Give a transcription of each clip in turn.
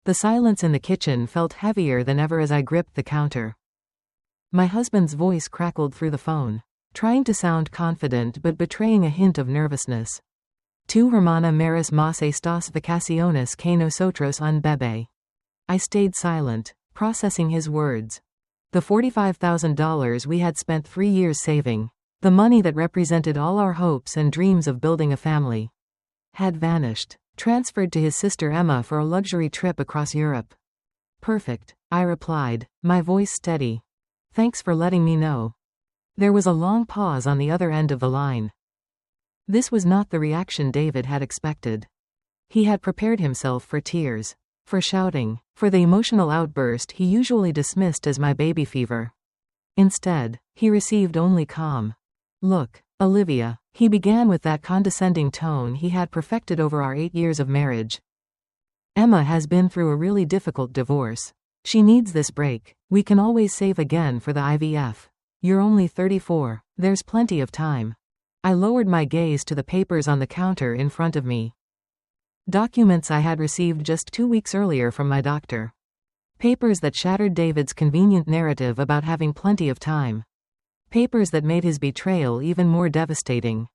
The silence in the kitchen felt heavier than ever as I gripped the counter. My husband's voice crackled through the phone, trying to sound confident but betraying a hint of nervousness. Tu hermana maris mas estas vacaciones que nosotros un bebé. I stayed silent, processing his words. The $45,000 we had spent 3 years saving, the money that represented all our hopes and dreams of building a family, had vanished, transferred to his sister Emma for a luxury trip across Europe. Perfect, I replied, my voice steady. Thanks for letting me know. There was a long pause on the other end of the line. This was not the reaction David had expected. He had prepared himself for tears, for shouting, for the emotional outburst he usually dismissed as my baby fever. Instead, he received only calm. Look, Olivia, he began with that condescending tone he had perfected over our 8 years of marriage. Emma has been through a really difficult divorce. She needs this break. We can always save again for the IVF. You're only 34. There's plenty of time. I lowered my gaze to the papers on the counter in front of me. Documents I had received just 2 weeks earlier from my doctor. Papers that shattered David's convenient narrative about having plenty of time. Papers that made his betrayal even more devastating.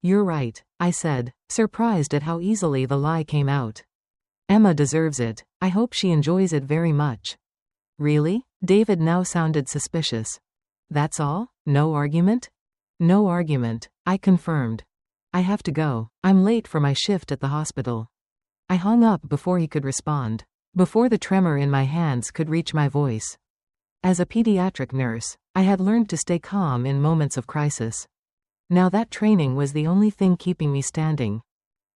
You're right, I said, surprised at how easily the lie came out. Emma deserves it. I hope she enjoys it very much. Really? David now sounded suspicious. That's all? No argument? No argument, I confirmed. I have to go. I'm late for my shift at the hospital. I hung up before he could respond, before the tremor in my hands could reach my voice. As a pediatric nurse, I had learned to stay calm in moments of crisis. Now that training was the only thing keeping me standing.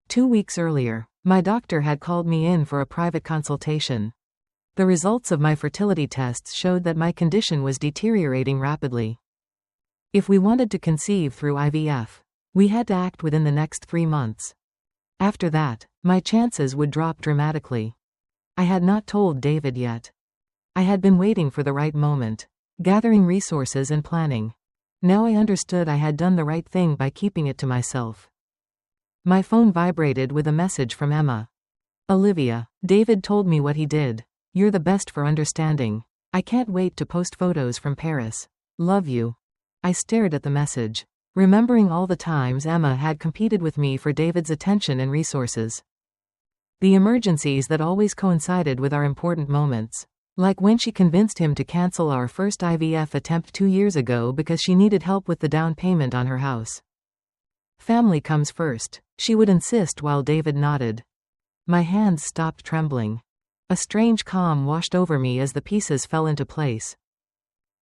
2 weeks earlier, my doctor had called me in for a private consultation. The results of my fertility tests showed that my condition was deteriorating rapidly. If we wanted to conceive through IVF, we had to act within the next 3 months. After that, my chances would drop dramatically. I had not told David yet. I had been waiting for the right moment, gathering resources and planning. Now I understood I had done the right thing by keeping it to myself. My phone vibrated with a message from Emma. Olivia, David told me what he did. You're the best for understanding. I can't wait to post photos from Paris. Love you. I stared at the message, remembering all the times Emma had competed with me for David's attention and resources. The emergencies that always coincided with our important moments. Like when she convinced him to cancel our first IVF attempt 2 years ago because she needed help with the down payment on her house. Family comes first, she would insist while David nodded. My hands stopped trembling. A strange calm washed over me as the pieces fell into place.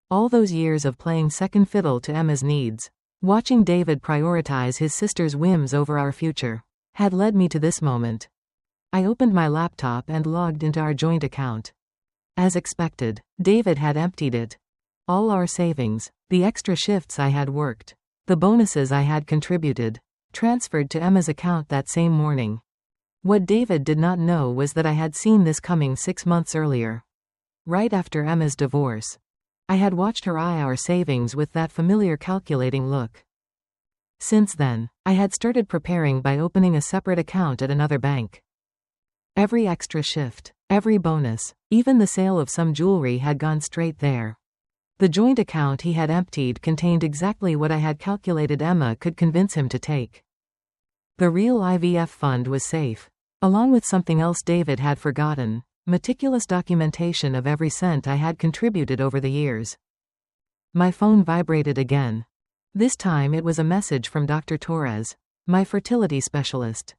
All those years of playing second fiddle to Emma's needs, watching David prioritize his sister's whims over our future, had led me to this moment. I opened my laptop and logged into our joint account. As expected, David had emptied it. All our savings, the extra shifts I had worked, the bonuses I had contributed, transferred to Emma's account that same morning. What David did not know was that I had seen this coming 6 months earlier. Right after Emma's divorce, I had watched her eye our savings with that familiar calculating look. Since then, I had started preparing by opening a separate account at another bank. Every extra shift, every bonus, even the sale of some jewelry had gone straight there. The joint account he had emptied contained exactly what I had calculated Emma could convince him to take. The real IVF fund was safe, along with something else David had forgotten, meticulous documentation of every cent I had contributed over the years. My phone vibrated again. This time it was a message from Dr. Torres, my fertility specialist.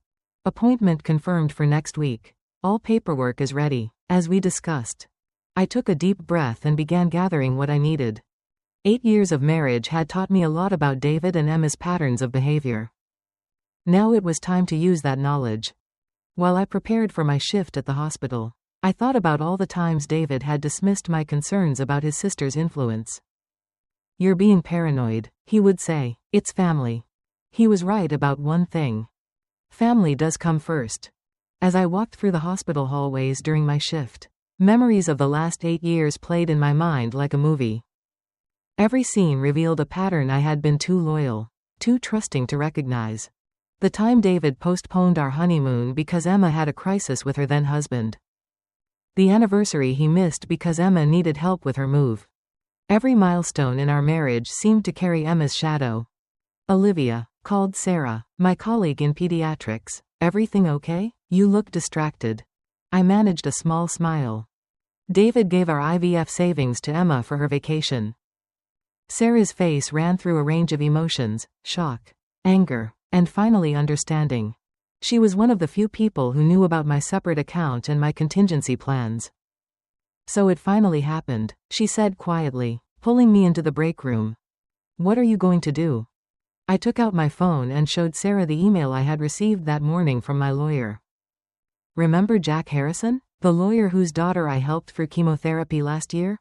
Appointment confirmed for next week. All paperwork is ready, as we discussed. I took a deep breath and began gathering what I needed. 8 years of marriage had taught me a lot about David and Emma's patterns of behavior. Now it was time to use that knowledge. While I prepared for my shift at the hospital, I thought about all the times David had dismissed my concerns about his sister's influence. You're being paranoid, he would say. It's family. He was right about one thing. Family does come first. As I walked through the hospital hallways during my shift, memories of the last 8 years played in my mind like a movie. Every scene revealed a pattern I had been too loyal, too trusting to recognize. The time David postponed our honeymoon because Emma had a crisis with her then husband. The anniversary he missed because Emma needed help with her move. Every milestone in our marriage seemed to carry Emma's shadow. Olivia, called Sarah, my colleague in pediatrics. Everything okay? You look distracted. I managed a small smile. David gave our IVF savings to Emma for her vacation. Sarah's face ran through a range of emotions: shock, anger, and finally understanding. She was one of the few people who knew about my separate account and my contingency plans. So it finally happened, she said quietly, pulling me into the break room. What are you going to do? I took out my phone and showed Sarah the email I had received that morning from my lawyer. Remember Jack Harrison? The lawyer whose daughter I helped through chemotherapy last year?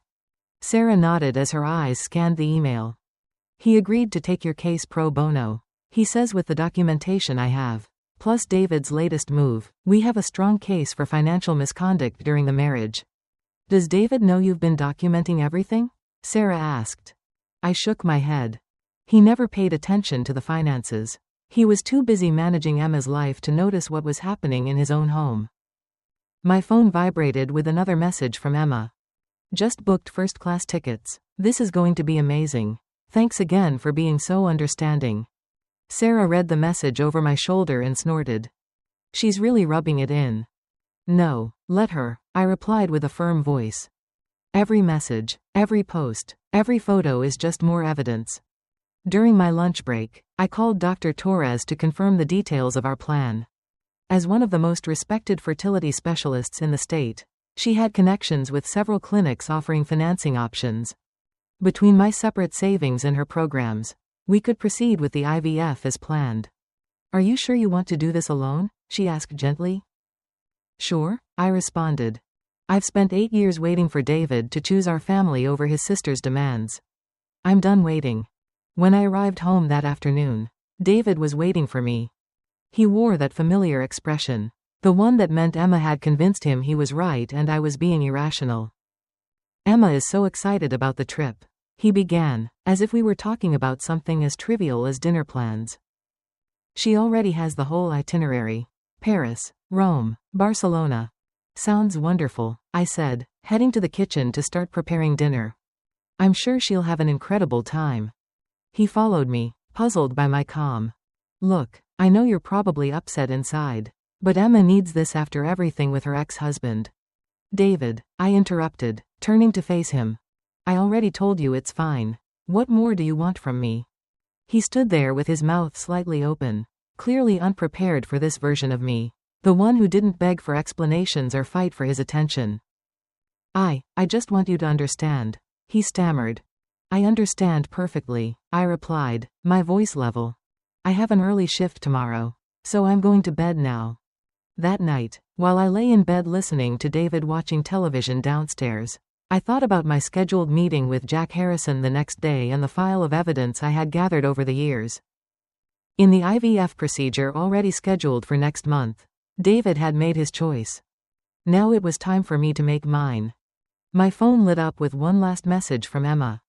Sarah nodded as her eyes scanned the email. He agreed to take your case pro bono. He says with the documentation I have, plus David's latest move, we have a strong case for financial misconduct during the marriage. Does David know you've been documenting everything? Sarah asked. I shook my head. He never paid attention to the finances. He was too busy managing Emma's life to notice what was happening in his own home. My phone vibrated with another message from Emma. Just booked first-class tickets. This is going to be amazing. Thanks again for being so understanding. Sarah read the message over my shoulder and snorted. She's really rubbing it in. No, let her, I replied with a firm voice. Every message, every post, every photo is just more evidence. During my lunch break, I called Dr. Torres to confirm the details of our plan. As one of the most respected fertility specialists in the state, she had connections with several clinics offering financing options. Between my separate savings and her programs, we could proceed with the IVF as planned. Are you sure you want to do this alone? She asked gently. Sure, I responded. I've spent 8 years waiting for David to choose our family over his sister's demands. I'm done waiting. When I arrived home that afternoon, David was waiting for me. He wore that familiar expression, the one that meant Emma had convinced him he was right and I was being irrational. Emma is so excited about the trip, he began, as if we were talking about something as trivial as dinner plans. She already has the whole itinerary. Paris, Rome, Barcelona. Sounds wonderful, I said, heading to the kitchen to start preparing dinner. I'm sure she'll have an incredible time. He followed me, puzzled by my calm. Look, I know you're probably upset inside, but Emma needs this after everything with her ex-husband. David, I interrupted, turning to face him. I already told you it's fine. What more do you want from me? He stood there with his mouth slightly open, clearly unprepared for this version of me, the one who didn't beg for explanations or fight for his attention. I just want you to understand, he stammered. I understand perfectly, I replied, my voice level. I have an early shift tomorrow, so I'm going to bed now. That night, while I lay in bed listening to David watching television downstairs, I thought about my scheduled meeting with Jack Harrison the next day and the file of evidence I had gathered over the years. In the IVF procedure already scheduled for next month, David had made his choice. Now it was time for me to make mine. My phone lit up with one last message from Emma.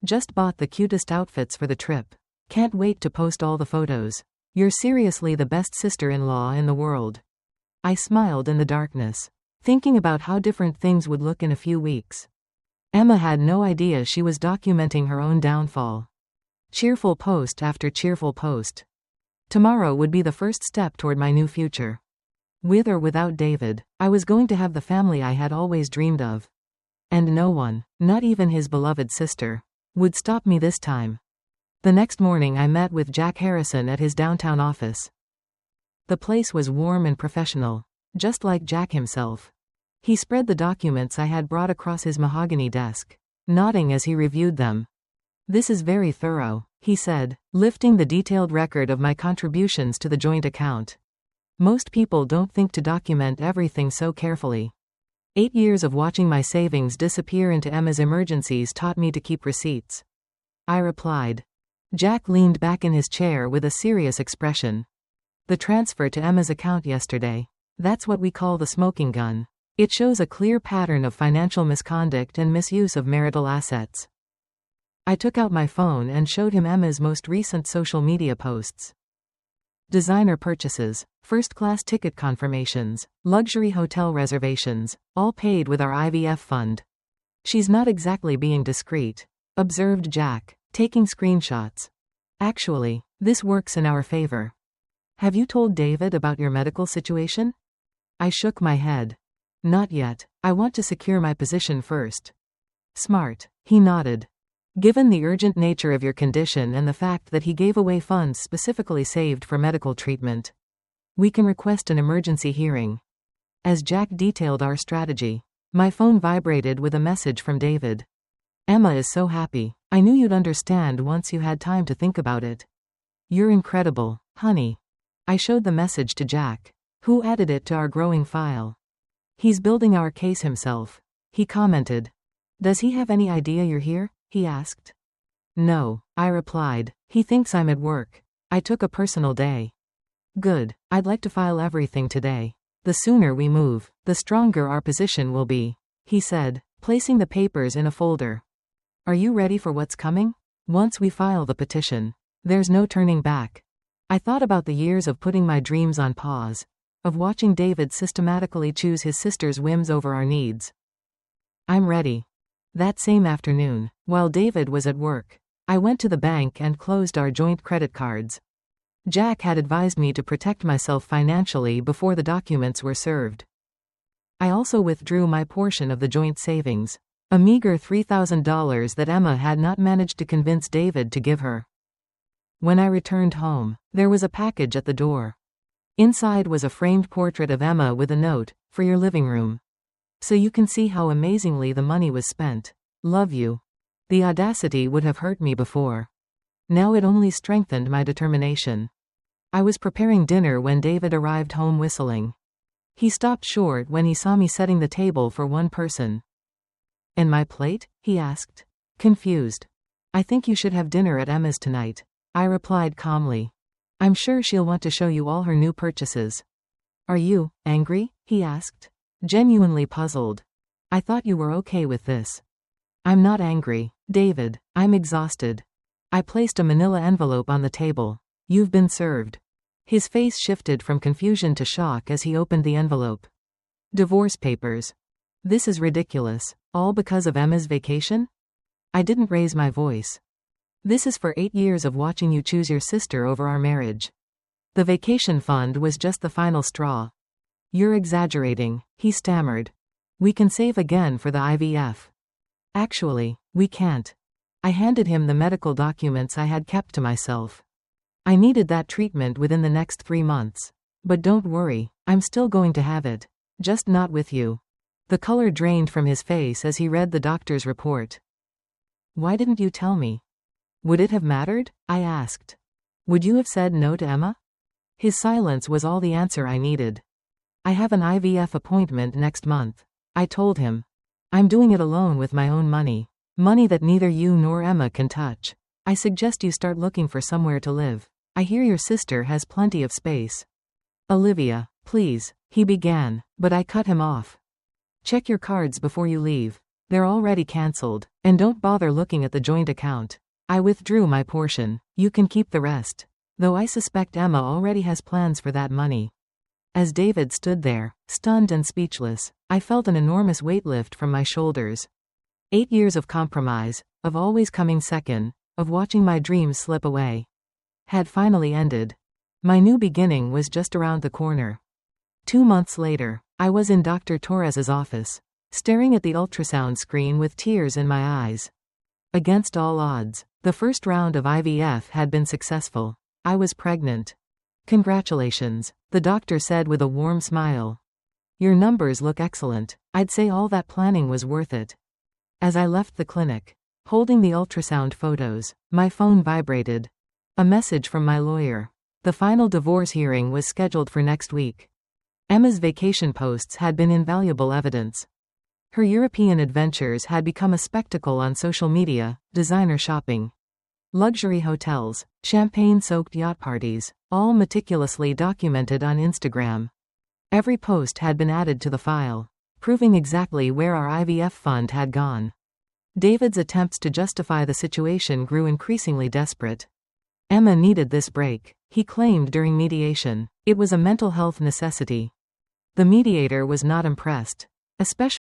Just bought the cutest outfits for the trip. Can't wait to post all the photos. You're seriously the best sister-in-law in the world. I smiled in the darkness, thinking about how different things would look in a few weeks. Emma had no idea she was documenting her own downfall. Cheerful post after cheerful post. Tomorrow would be the first step toward my new future. With or without David, I was going to have the family I had always dreamed of. And no one, not even his beloved sister, would stop me this time. The next morning I met with Jack Harrison at his downtown office. The place was warm and professional, just like Jack himself. He spread the documents I had brought across his mahogany desk, nodding as he reviewed them. This is very thorough, he said, lifting the detailed record of my contributions to the joint account. Most people don't think to document everything so carefully. 8 years of watching my savings disappear into Emma's emergencies taught me to keep receipts. I replied. Jack leaned back in his chair with a serious expression. The transfer to Emma's account yesterday. That's what we call the smoking gun. It shows a clear pattern of financial misconduct and misuse of marital assets. I took out my phone and showed him Emma's most recent social media posts. designer purchases, first-class ticket confirmations, luxury hotel reservations, all paid with our IVF fund. She's not exactly being discreet, observed Jack, taking screenshots. Actually, this works in our favor. Have you told David about your medical situation? I shook my head. Not yet. I want to secure my position first. Smart. He nodded. Given the urgent nature of your condition and the fact that he gave away funds specifically saved for medical treatment, we can request an emergency hearing. As Jack detailed our strategy, my phone vibrated with a message from David. Emma is so happy. I knew you'd understand once you had time to think about it. You're incredible, honey. I showed the message to Jack, who added it to our growing file. He's building our case himself, he commented. Does he have any idea you're here? He asked. No, I replied. He thinks I'm at work. I took a personal day. Good. I'd like to file everything today. The sooner we move, the stronger our position will be, he said, placing the papers in a folder. Are you ready for what's coming? Once we file the petition, there's no turning back. I thought about the years of putting my dreams on pause, of watching David systematically choose his sister's whims over our needs. I'm ready. That same afternoon, while David was at work, I went to the bank and closed our joint credit cards. Jack had advised me to protect myself financially before the documents were served. I also withdrew my portion of the joint savings, a meager $3,000 that Emma had not managed to convince David to give her. When I returned home, there was a package at the door. Inside was a framed portrait of Emma with a note, for your living room. So you can see how amazingly the money was spent. Love you. The audacity would have hurt me before. Now it only strengthened my determination. I was preparing dinner when David arrived home whistling. He stopped short when he saw me setting the table for one person. And my plate? He asked. Confused. I think you should have dinner at Emma's tonight, I replied calmly. I'm sure she'll want to show you all her new purchases. Are you angry? He asked. Genuinely puzzled. I thought you were okay with this. I'm not angry, David. I'm exhausted. I placed a manila envelope on the table. You've been served. His face shifted from confusion to shock as he opened the envelope. Divorce papers. This is ridiculous. All because of Emma's vacation? I didn't raise my voice. This is for 8 years of watching you choose your sister over our marriage. The vacation fund was just the final straw. You're exaggerating, he stammered. We can save again for the IVF. Actually, we can't. I handed him the medical documents I had kept to myself. I needed that treatment within the next 3 months. But don't worry, I'm still going to have it. Just not with you. The color drained from his face as he read the doctor's report. Why didn't you tell me? Would it have mattered? I asked. Would you have said no to Emma? His silence was all the answer I needed. I have an IVF appointment next month, I told him. I'm doing it alone with my own money. Money that neither you nor Emma can touch. I suggest you start looking for somewhere to live. I hear your sister has plenty of space. Olivia, please, he began, but I cut him off. Check your cards before you leave. They're already cancelled, and don't bother looking at the joint account. I withdrew my portion. You can keep the rest. Though I suspect Emma already has plans for that money. As David stood there, stunned and speechless, I felt an enormous weight lift from my shoulders. 8 years of compromise, of always coming second, of watching my dreams slip away, had finally ended. My new beginning was just around the corner. 2 months later, I was in Dr. Torres's office, staring at the ultrasound screen with tears in my eyes. Against all odds, the first round of IVF had been successful. I was pregnant. Congratulations, the doctor said with a warm smile. Your numbers look excellent. I'd say all that planning was worth it. As I left the clinic, holding the ultrasound photos, my phone vibrated. A message from my lawyer. The final divorce hearing was scheduled for next week. Emma's vacation posts had been invaluable evidence. Her European adventures had become a spectacle on social media, designer shopping, luxury hotels, champagne-soaked yacht parties, all meticulously documented on Instagram. Every post had been added to the file, proving exactly where our IVF fund had gone. David's attempts to justify the situation grew increasingly desperate. Emma needed this break. he claimed during mediation. It was a mental health necessity. The mediator was not impressed. Especially